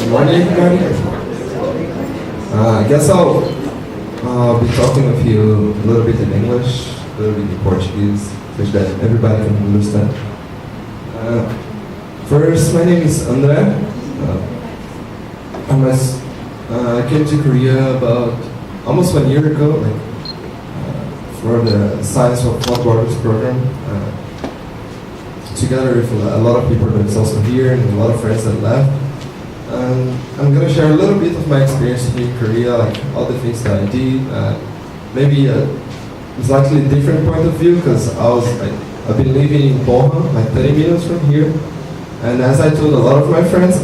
Good morning, everybody. I guess I'll be talking with you a little bit in English, a little bit in Portuguese, such that everybody can understand. First, my name is André. I came to Korea about almost 1 year ago, for the Science of Hot Waters program, together with a lot of people that's also here and a lot of friends that left. I'm going to share a little bit of my experience here in Korea, like all the things that I did. Maybe a slightly different point of view, because I've been living in Pohang, like 30 minutes from here. And as I told a lot of my friends,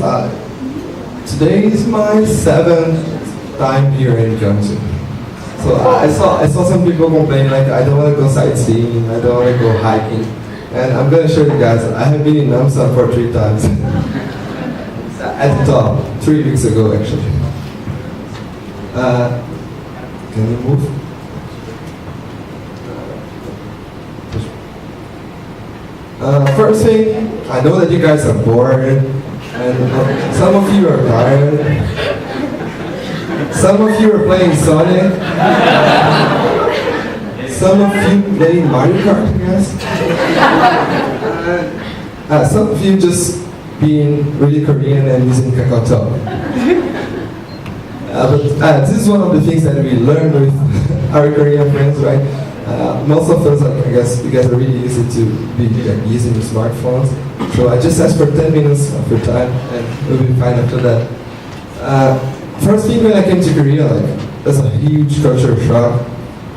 today is my 7th time here in Gyeongju. So I saw some people complaining, like, I don't want to go sightseeing, I don't want to go hiking. And I'm going to show you guys, I have been in Namsan for 3 times. At the top, 3 weeks ago actually. Can you move? First thing, I know that you guys are bored, and some of you are tired. Some of you are playing Sonic. Some of you playing Mario Kart, I guess. Some of you just being really Korean and using Kakao. But this is one of the things that we learned with our Korean friends, right? Most of us, I guess, you guys are really easy to be using the smartphones. So I just asked for 10 minutes of your time, and we'll be fine after that. First thing when I came to Korea, that's a huge culture shock.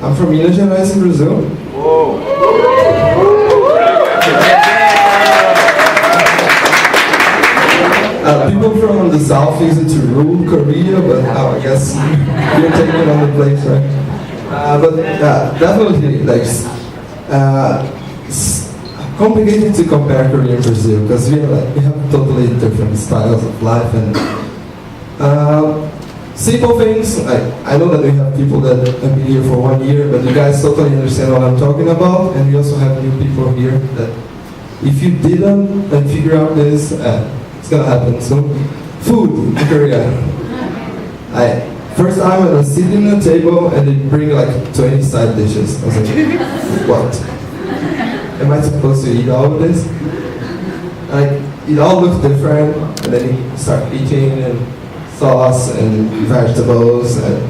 I'm from Minas Gerais in Brazil. Whoa. People from the south use it to rule Korea, but I guess you're taking on the place, right? But definitely, it's complicated to compare Korea and Brazil, because we have totally different styles of life, and simple things. I know that we have people that have been here for 1 year, but you guys totally understand what I'm talking about, and we also have new people here that if you didn't figure out this, it's gonna happen soon. Food in Korea. First time I was sitting at a table and they bring 20 side dishes. I was like, what? Am I supposed to eat all of this? It all looks different, and then you start eating and sauce and vegetables, and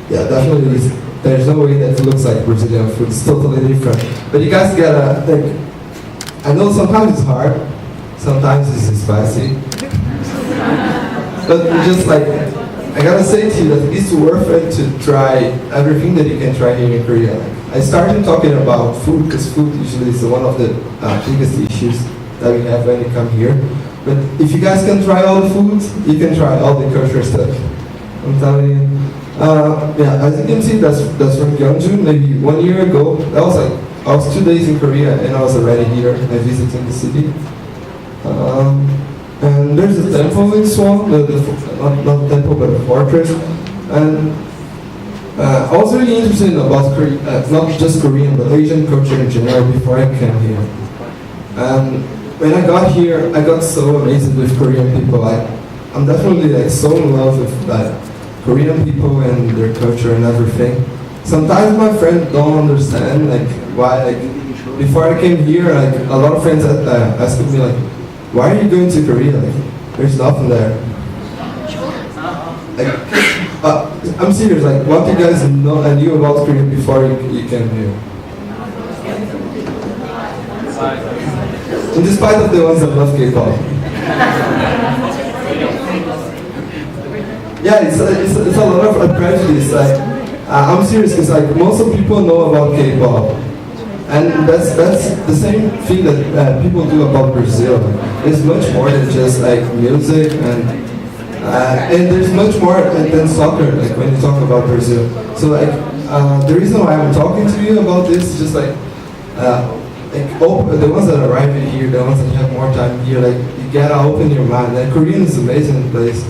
yeah, definitely there's no way that it looks like Brazilian food. It's totally different. But you guys gotta think. I know sometimes it's hard. Sometimes it's spicy, but just I gotta say to you that it's worth it to try everything that you can try here in Korea. I started talking about food because food usually is one of the biggest issues that we have when you come here. But if you guys can try all the foods, you can try all the culture stuff. I'm telling you. Yeah, as you can see, that's from Gyeongju. Maybe 1 year ago, I was 2 days in Korea and I was already here. I visited the city. And there's a temple in Swan, not temple but a fortress. And I was really interested about not just Korean but Asian culture in general before I came here. And when I got here, I got so amazed with Korean people. I'm definitely so in love with Korean people and their culture and everything. Sometimes my friends don't understand why. Before I came here, a lot of friends asked me why are you going to Korea? There's nothing there. I'm serious. What you guys knew about Korea before you came here? In despite of the ones that love K-pop. Yeah, it's a lot of prejudice. I'm serious because most of people know about K-pop. And that's the same thing that people do about Brazil. It's much more than just music, and there's much more than soccer. When you talk about Brazil, so the reason why I'm talking to you about this is just the ones that are arriving here, the ones that have more time here. You gotta open your mind. Korean is an amazing place.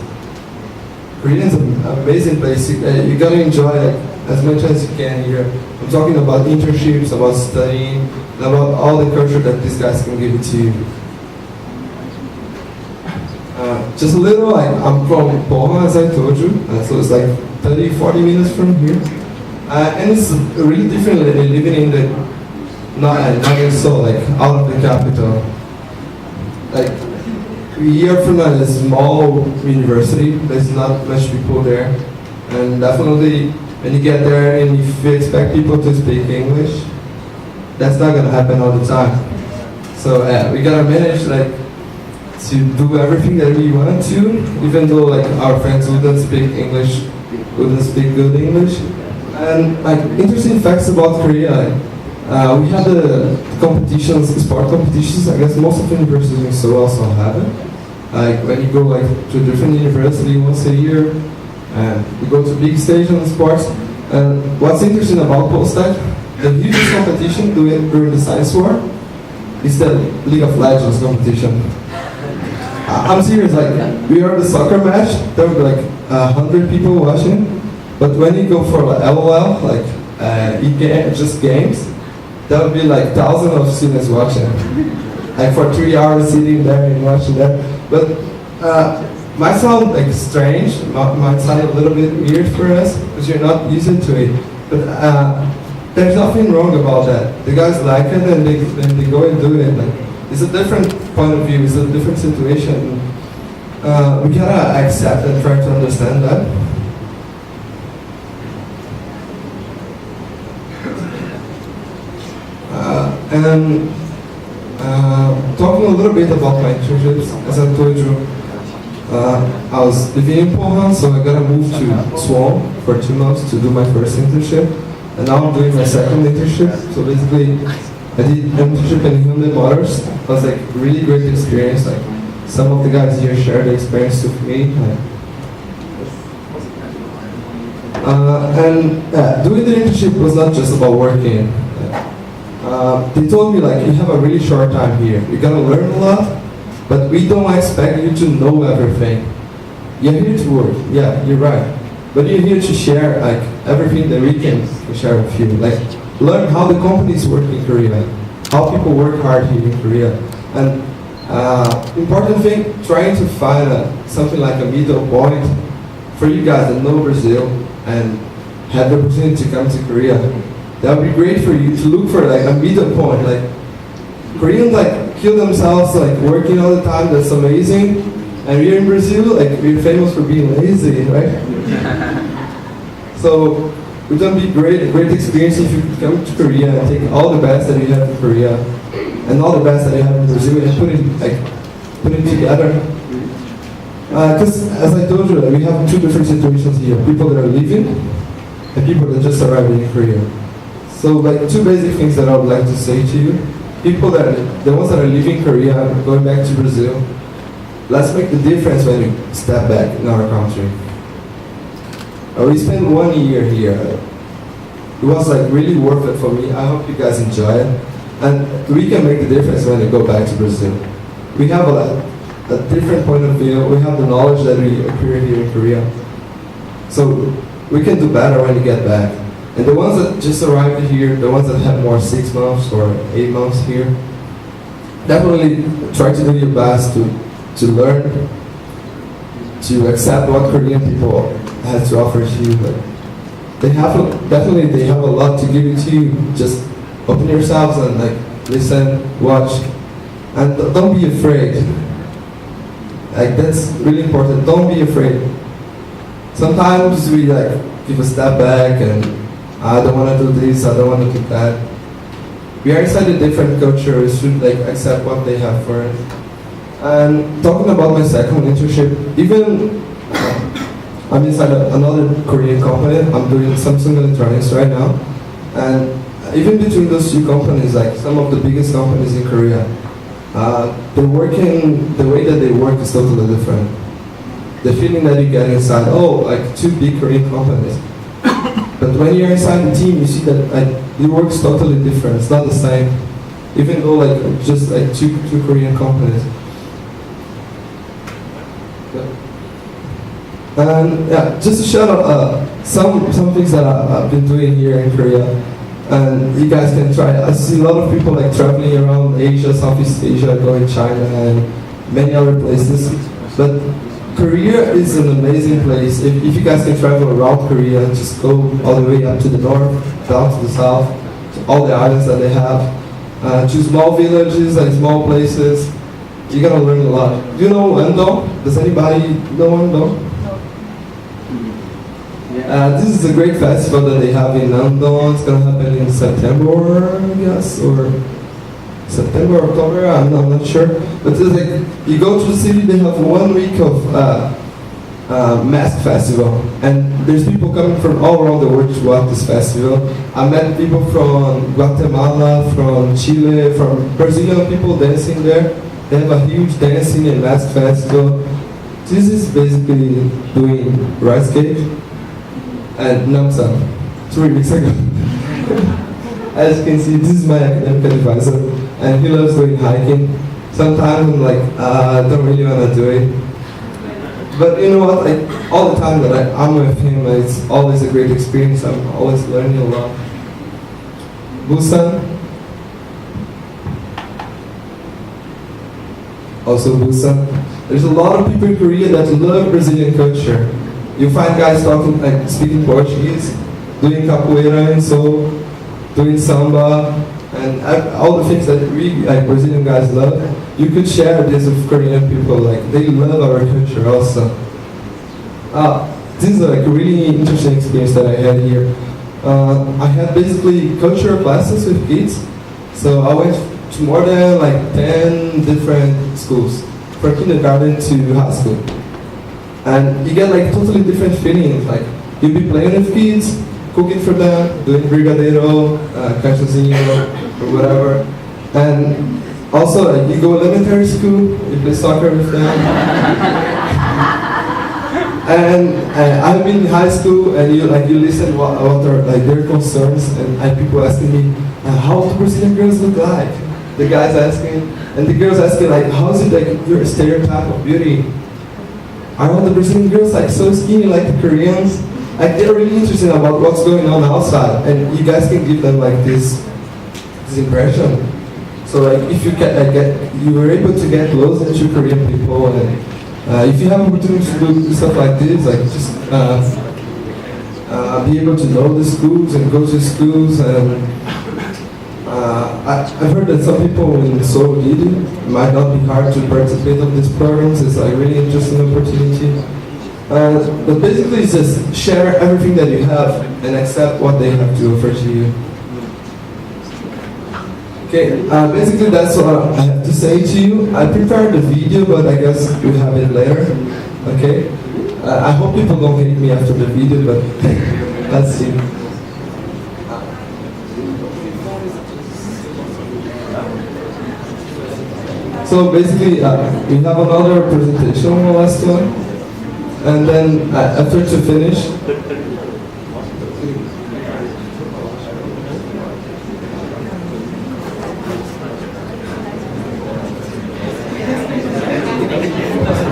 Korean is an amazing place. You gotta enjoy as much as you can here. I'm talking about internships, about studying, and about all the culture that these guys can give it to you. just a little, like, I'm from Pohang, as I told you, so it's like 30, 40 minutes from here. And it's really different living in the, not so, like, out of the capital. Like, we are from a small university, there's not much people there. And definitely, when you get there and if you expect people to speak English, that's not gonna happen all the time. So we gotta manage, like, to do everything that we want to, even though, like, our friends wouldn't speak English, wouldn't speak good English. And, like, interesting facts about Korea. We had the competitions, sport competitions. I guess most of the universities in Seoul also have it. Like, when you go, like, to a different university once a year, and you go to big stage on sports. And what's interesting about Postech, the hugest competition during the science war is the League of Legends competition. I'm serious, like, we are the soccer match, there will be like 100 people watching, but when you go for like LOL, like just games, there will be like thousands of students watching. Like for 3 hours sitting there and watching that. But might sound like strange, might sound a little bit weird for us, because you're not used to it. But there's nothing wrong about that. The guys like it and they go and do it. Like, it's a different point of view, it's a different situation. We gotta accept and try to understand that. And talking a little bit about my internships, as I told you, I was living in Pohang, so I gotta move to Suwon for 2 months to do my first internship. And now I'm doing my second internship. So basically, I did an internship in Hyundai Motors. It was like a really great experience. Like, some of the guys here shared the experience with me. Doing the internship was not just about working. They told me, like, you have a really short time here. You're gonna learn a lot, but we don't expect you to know everything. You're here to work. Yeah, you're right. But you're here to share, like, everything that we can share with you. Like, learn how the companies work in Korea, how people work hard here in Korea. And important thing, trying to find something like a middle point for you guys that know Brazil and have the opportunity to come to Korea. That would be great for you to look for, like, a middle point. Like, Koreans, like, kill themselves, like, working all the time. That's amazing. And we're in Brazil, like, we're famous for being lazy, right? So it would be a great experience if you could come to Korea and take all the best that you have in Korea and all the best that you have in Brazil and put it together. Because as I told you, we have two different situations here: people that are leaving and people that just arrived in Korea. So, like, two basic things that I would like to say to you: people the ones that are leaving Korea and going back to Brazil, let's make the difference when we step back in our country. We spent 1 year here. It was, like, really worth it for me. I hope you guys enjoy it. And we can make the difference when we go back to Brazil. We have a different point of view. We have the knowledge that we acquire here in Korea. So we can do better when we get back. And the ones that just arrived here, the ones that have more 6 months or 8 months here, definitely try to do your best to learn, to accept what Korean people have to offer to you. But they have a lot to give it to you. Just open yourselves and, like, listen, watch, and don't be afraid. Like, that's really important. Don't be afraid. Sometimes we, like, give a step back and I don't want to do this, I don't want to do that. We are inside a different culture. We should, like, accept what they have for us. And talking about my second internship, even I'm inside another Korean company. I'm doing Samsung Electronics right now. And even between those two companies, like, some of the biggest companies in Korea, the way that they work is totally different. The feeling that you get inside, like, two big Korean companies. But when you're inside the team, you see that, like, it works totally different. It's not the same. Even though, like, just like two Korean companies. And yeah, just to shout out some things that I've been doing here in Korea, and you guys can try. I see a lot of people, like, traveling around Asia, Southeast Asia, going to China and many other places. But Korea is an amazing place. If you guys can travel around Korea, just go all the way up to the north, down to the south, to all the islands that they have. To small villages and small places. You're gonna learn a lot. Do you know Ando? Does anybody know Ando? This is a great festival that they have in Ando. It's gonna happen in September, I guess, or September, October, I'm not sure. But it's like, you go to the city, they have 1 week of mask festival. And there's people coming from all around the world to watch this festival. I met people from Guatemala, from Chile, from Brazilian people dancing there. They have a huge dancing and mask festival. This is basically doing rice cake and namsa 3 weeks ago. As you can see, this is my academic advisor, and he loves doing hiking. Sometimes I'm like, I don't really want to do it. But you know what, all the time that I'm with him, it's always a great experience. I'm always learning a lot. Busan. Also Busan. There's a lot of people in Korea that love Brazilian culture. You find guys talking, speaking Portuguese, doing capoeira and so, doing samba, and all the things that we Brazilian guys love. You could share this with Korean people. They love our culture also. This is a really interesting experience that I had here. I had basically cultural classes with kids. So I went to more than 10 different schools, from kindergarten to high school. And you get totally different feelings. You'll be playing with kids, cooking for them, doing brigadeiro, cachozinho, or whatever. And also, you go elementary school, you play soccer with them. And I've been in high school, and you listen what are their concerns, and people asking me, how do Brazilian girls look like? The guys asking, and the girls asking how is it your stereotype of beauty? Are all the Brazilian girls so skinny like the Koreans? They're really interested about what's going on outside, and you guys can give them this impression. So if you you were able to get close to Korean people, and if you have opportunity to do stuff like this, just be able to know the schools and go to schools. And I've heard that some people in Seoul did it. It might not be hard to participate in these programs. It's a really interesting opportunity. But basically, it's just share everything that you have and accept what they have to offer to you. Okay, basically that's what I have to say to you. I prepared the video, but I guess we'll have it later. Okay? I hope people don't hate me after the video, but let's see. So basically, we have another presentation, the last one. And then after to finish,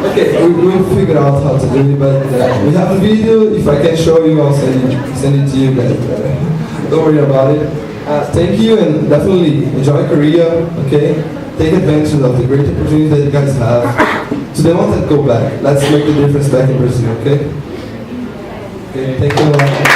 okay, we'll figure out how to do it, but we have a video. If I can show you, I'll send it to you guys. Don't worry about it. Thank you, and definitely enjoy Korea, okay? Take advantage of the great opportunities that you guys have. To the ones that go back, let's make the difference back in Brazil, okay? Okay, thank you a lot.